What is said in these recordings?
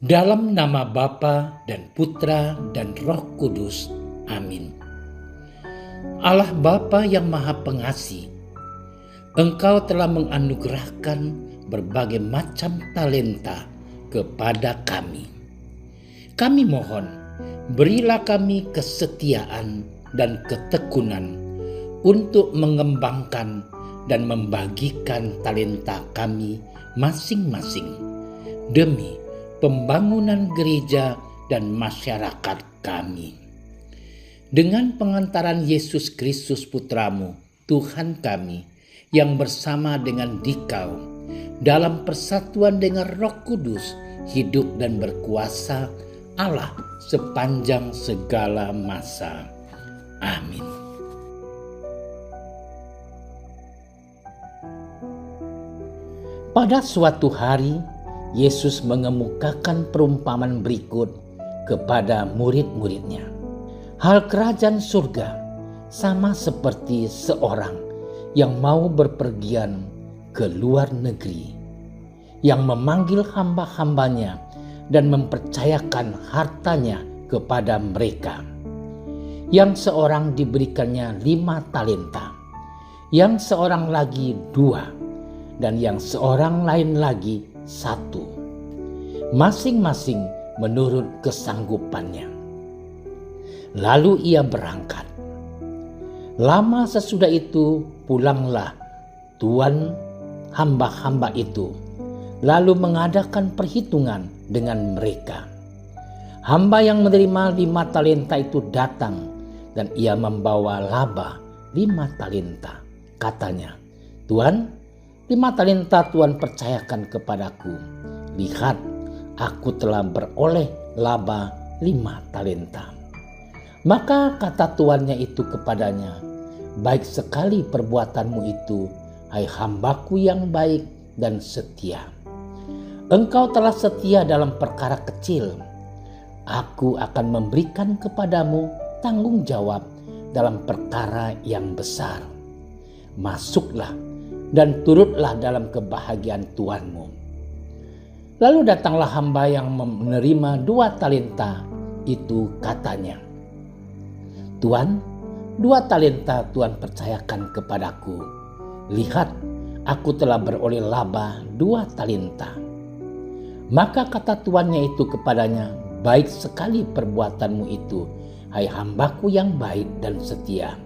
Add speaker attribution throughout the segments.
Speaker 1: Dalam nama Bapa dan Putra dan Roh Kudus. Amin. Allah Bapa yang Maha Pengasih, Engkau telah menganugerahkan berbagai macam talenta kepada kami. Kami mohon, berilah kami kesetiaan dan ketekunan untuk mengembangkan dan membagikan talenta kami masing-masing demi pembangunan gereja dan masyarakat kami. Dengan pengantaran Yesus Kristus Putramu, Tuhan kami, yang bersama dengan Dikau, dalam persatuan dengan Roh Kudus, hidup dan berkuasa Allah sepanjang segala masa. Amin. Pada suatu hari, Yesus mengemukakan perumpamaan berikut kepada murid-muridnya. Hal kerajaan surga sama seperti seorang yang mau berpergian ke luar negeri, yang memanggil hamba-hambanya dan mempercayakan hartanya kepada mereka. Yang seorang diberikannya 5 talenta, yang seorang lagi 2, dan yang seorang lain lagi 1, masing-masing menurut kesanggupannya. Lalu ia berangkat. Lama sesudah itu pulanglah tuan hamba-hamba itu, lalu mengadakan perhitungan dengan mereka. Hamba yang menerima 5 talenta itu datang, dan ia membawa laba 5 talenta. Katanya, "Tuan, 5 talenta Tuhan percayakan kepadaku. Lihat, aku telah beroleh laba 5 talenta." Maka kata tuannya itu kepadanya, "Baik sekali perbuatanmu itu, hai hambaku yang baik dan setia. Engkau telah setia dalam perkara kecil. Aku akan memberikan kepadamu tanggung jawab dalam perkara yang besar. Masuklah dan turutlah dalam kebahagiaan tuanmu." Lalu datanglah hamba yang menerima 2 talenta itu, katanya, "Tuan, 2 talenta Tuhan percayakan kepadaku. Lihat, aku telah beroleh laba 2 talenta." Maka kata tuannya itu kepadanya, "Baik sekali perbuatanmu itu, hai hambaku yang baik dan setia.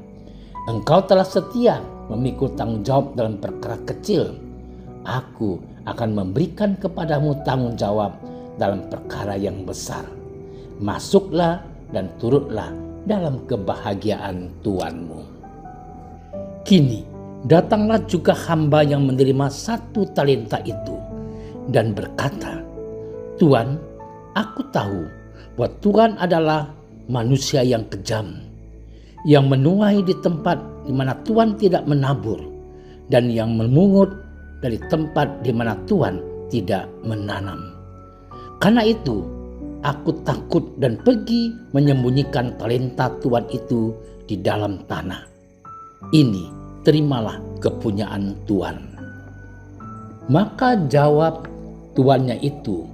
Speaker 1: Engkau telah setia memikul tanggung jawab dalam perkara kecil. Aku akan memberikan kepadamu tanggung jawab dalam perkara yang besar. Masuklah dan turutlah dalam kebahagiaan tuanmu." Kini datanglah juga hamba yang menerima 1 talenta itu dan berkata, "Tuan, aku tahu bahwa Tuhan adalah manusia yang kejam, yang menuai di tempat di mana Tuhan tidak menabur, dan yang memungut dari tempat di mana Tuhan tidak menanam. Karena itu, aku takut dan pergi menyembunyikan talenta Tuhan itu di dalam tanah. Ini terimalah kepunyaan Tuhan." Maka jawab tuannya itu,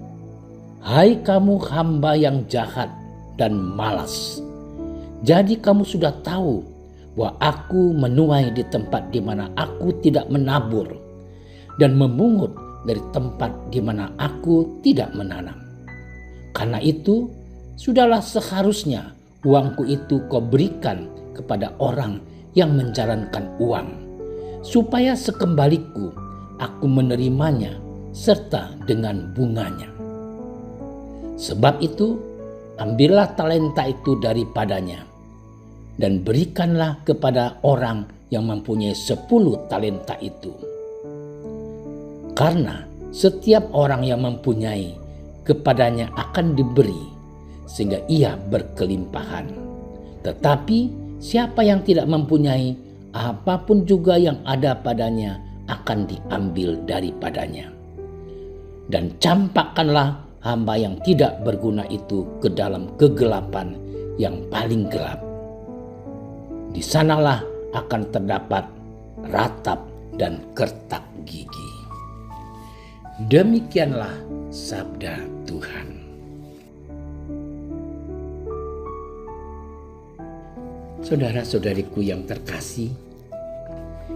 Speaker 1: "Hai kamu hamba yang jahat dan malas. Jadi kamu sudah tahu bahwa aku menuai di tempat di mana aku tidak menabur, dan memungut dari tempat di mana aku tidak menanam. Karena itu, sudahlah seharusnya uangku itu kau berikan kepada orang yang menjalankan uang, supaya sekembaliku aku menerimanya serta dengan bunganya. Sebab itu, ambillah talenta itu daripadanya, dan berikanlah kepada orang yang mempunyai 10 talenta itu. Karena setiap orang yang mempunyai, kepadanya akan diberi, sehingga ia berkelimpahan. Tetapi siapa yang tidak mempunyai, apapun juga yang ada padanya akan diambil daripadanya. Dan campakkanlah hamba yang tidak berguna itu ke dalam kegelapan yang paling gelap. Di sanalah akan terdapat ratap dan kertak gigi." Demikianlah sabda Tuhan. Saudara-saudariku yang terkasih,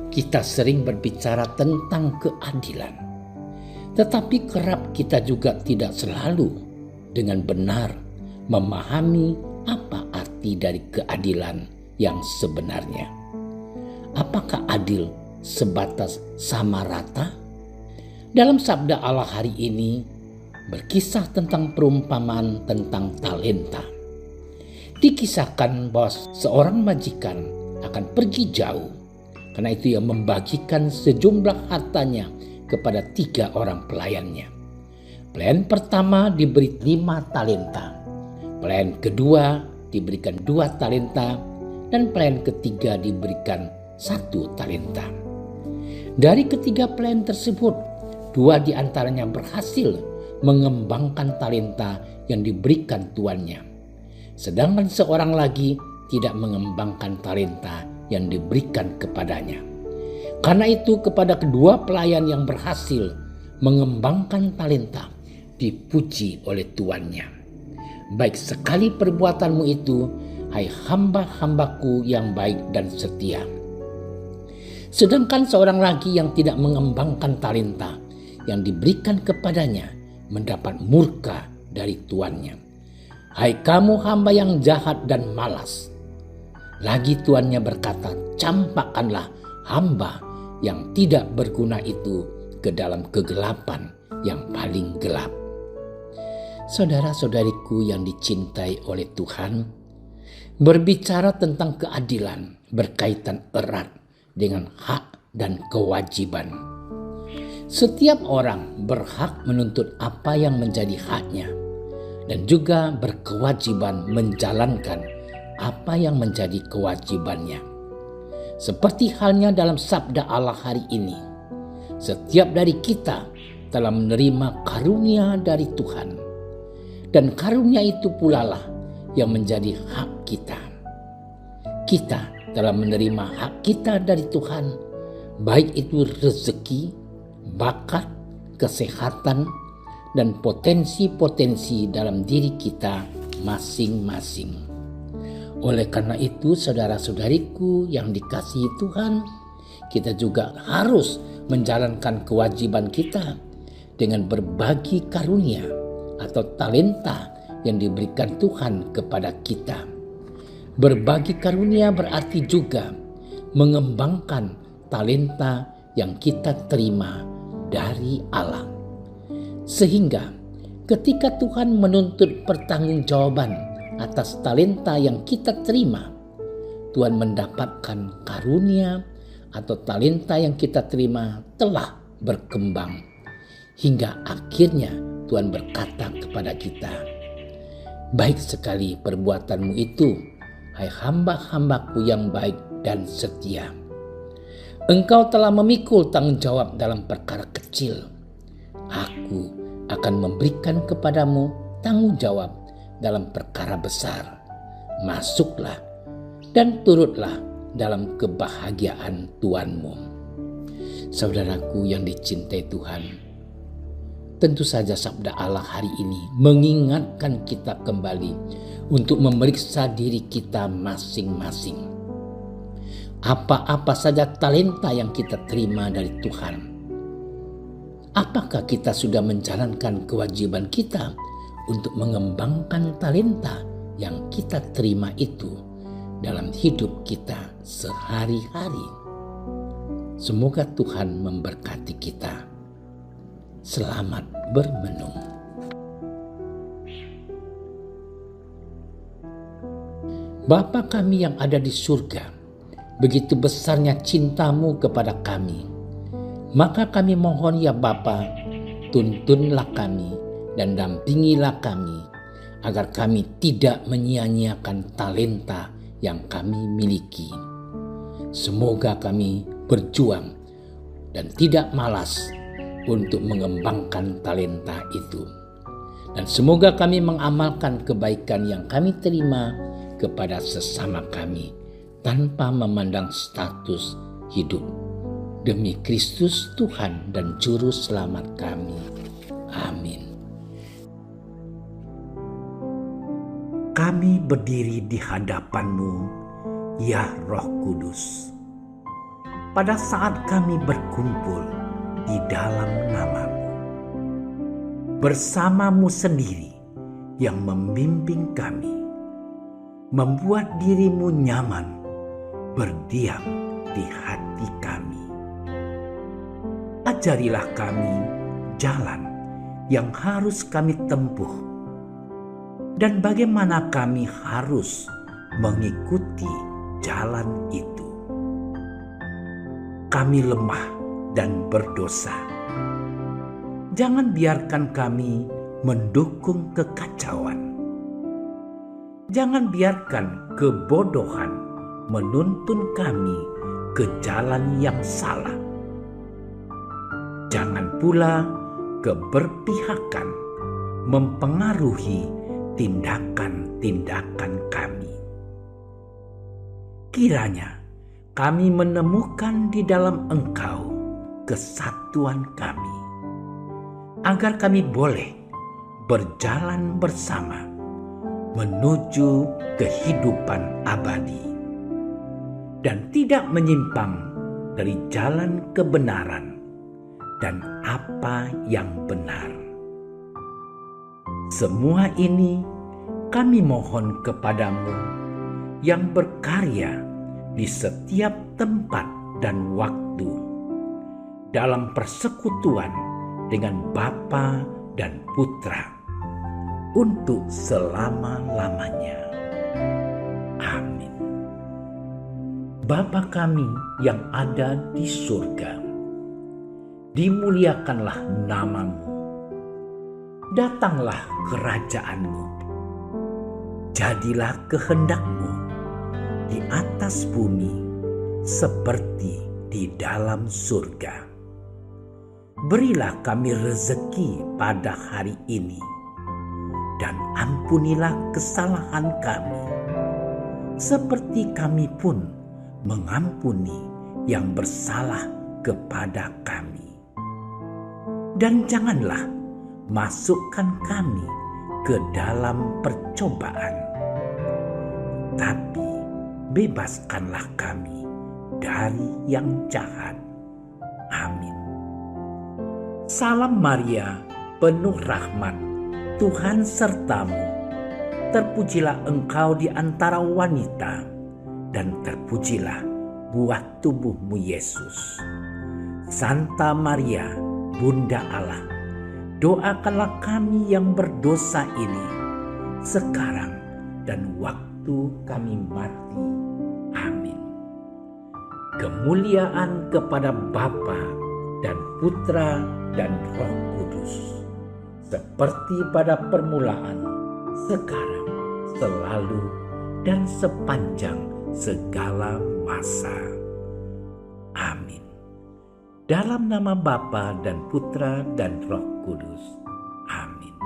Speaker 1: kita sering berbicara tentang keadilan, tetapi kerap kita juga tidak selalu dengan benar memahami apa arti dari keadilan yang sebenarnya. Apakah adil sebatas sama rata? Dalam sabda Allah hari ini berkisah tentang perumpamaan tentang talenta. Dikisahkan bahwa seorang majikan akan pergi jauh. Karena itu ia membagikan sejumlah hartanya kepada 3 orang pelayannya. Pelayan pertama diberi 5 talenta. Pelayan kedua diberikan 2 talenta. Dan pelayan ketiga diberikan 1 talenta. Dari ketiga pelayan tersebut, 2 diantaranya berhasil mengembangkan talenta yang diberikan tuannya. Sedangkan seorang lagi tidak mengembangkan talenta yang diberikan kepadanya. Karena itu kepada kedua pelayan yang berhasil mengembangkan talenta dipuji oleh tuannya. Baik sekali perbuatanmu itu, hai hamba-hambaku yang baik dan setia. Sedangkan seorang lagi yang tidak mengembangkan talenta yang diberikan kepadanya mendapat murka dari tuannya. Hai kamu hamba yang jahat dan malas. Lagi tuannya berkata, campakkanlah hamba yang tidak berguna itu ke dalam kegelapan yang paling gelap. Saudara-saudariku yang dicintai oleh Tuhan, berbicara tentang keadilan berkaitan erat dengan hak dan kewajiban. Setiap orang berhak menuntut apa yang menjadi haknya dan juga berkewajiban menjalankan apa yang menjadi kewajibannya. Seperti halnya dalam sabda Allah hari ini, setiap dari kita telah menerima karunia dari Tuhan, dan karunia itu pula lah yang menjadi hak kita. Kita telah menerima hak kita dari Tuhan, baik itu rezeki, bakat, kesehatan, dan potensi-potensi dalam diri kita masing-masing. Oleh karena itu, saudara-saudariku yang dikasihi Tuhan, kita juga harus menjalankan kewajiban kita dengan berbagi karunia atau talenta yang diberikan Tuhan kepada kita. Berbagi karunia berarti juga mengembangkan talenta yang kita terima dari Allah. Sehingga ketika Tuhan menuntut pertanggungjawaban atas talenta yang kita terima, Tuhan mendapatkan karunia atau talenta yang kita terima telah berkembang. Hingga akhirnya Tuhan berkata kepada kita, baik sekali perbuatanmu itu, hai hamba-hambaku yang baik dan setia. Engkau telah memikul tanggung jawab dalam perkara kecil. Aku akan memberikan kepadamu tanggung jawab dalam perkara besar. Masuklah dan turutlah dalam kebahagiaan Tuhanmu. Saudaraku yang dicintai Tuhan, tentu saja sabda Allah hari ini mengingatkan kita kembali untuk memeriksa diri kita masing-masing. Apa-apa saja talenta yang kita terima dari Tuhan, apakah kita sudah menjalankan kewajiban kita untuk mengembangkan talenta yang kita terima itu dalam hidup kita sehari-hari? Semoga Tuhan memberkati kita. Selamat bermenung. Bapa kami yang ada di surga, begitu besarnya cinta-Mu kepada kami. Maka kami mohon ya Bapa, tuntunlah kami dan dampingilah kami agar kami tidak menyia-nyiakan talenta yang kami miliki. Semoga kami berjuang dan tidak malas untuk mengembangkan talenta itu. Dan semoga kami mengamalkan kebaikan yang kami terima kepada sesama kami tanpa memandang status hidup. Demi Kristus Tuhan dan Juru Selamat kami. Amin.
Speaker 2: Kami berdiri di hadapan-Mu
Speaker 1: ya Roh Kudus. Pada saat kami berkumpul di dalam nama-Mu, bersama-Mu sendiri yang membimbing kami, membuat diri-Mu nyaman berdiam di hati kami. Ajarilah kami jalan yang harus kami tempuh dan bagaimana kami harus mengikuti jalan itu. Kami lemah dan berdosa. Jangan biarkan kami mendukung kekacauan. Jangan biarkan kebodohan menuntun kami ke jalan yang salah. Jangan pula keberpihakan mempengaruhi tindakan-tindakan kami. Kiranya kami menemukan di dalam Engkau kesatuan kami, agar kami boleh berjalan bersama menuju kehidupan abadi dan tidak menyimpang dari jalan kebenaran dan apa yang benar. Semua ini kami mohon kepadamu yang berkarya di setiap tempat dan waktu dalam persekutuan dengan Bapa dan Putra untuk selama-lamanya. Amin. Bapa kami yang ada di surga, dimuliakanlah nama-Mu. Datanglah kerajaan-Mu. Jadilah kehendak-Mu di atas bumi seperti di dalam surga. Berilah kami rezeki pada hari ini, dan ampunilah kesalahan kami, seperti kami pun mengampuni yang bersalah kepada kami. Dan janganlah masukkan kami ke dalam percobaan, tapi bebaskanlah kami dari yang jahat. Amin. Salam Maria, penuh rahmat, Tuhan sertamu. Terpujilah engkau di antara wanita, dan terpujilah buah tubuhmu Yesus. Santa Maria, Bunda Allah, doakanlah kami yang berdosa ini, sekarang dan waktu kami mati. Amin. Kemuliaan kepada Bapa dan Putra dan Roh Kudus, seperti pada permulaan, sekarang, selalu, dan sepanjang segala masa. Amin. Dalam nama Bapa dan Putra dan Roh Kudus. Amin.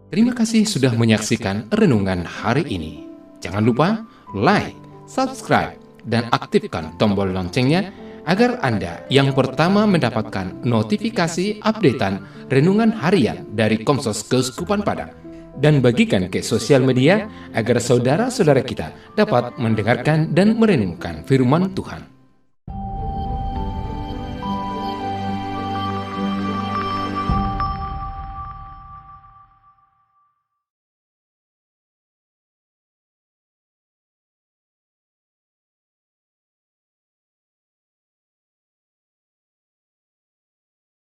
Speaker 2: Terima kasih sudah menyaksikan renungan hari ini. Jangan lupa like, subscribe, dan aktifkan tombol loncengnya agar Anda yang pertama mendapatkan notifikasi updatean renungan harian dari Komsos Keuskupan Padang. Dan bagikan ke sosial media agar saudara-saudara kita dapat mendengarkan dan merenungkan firman Tuhan.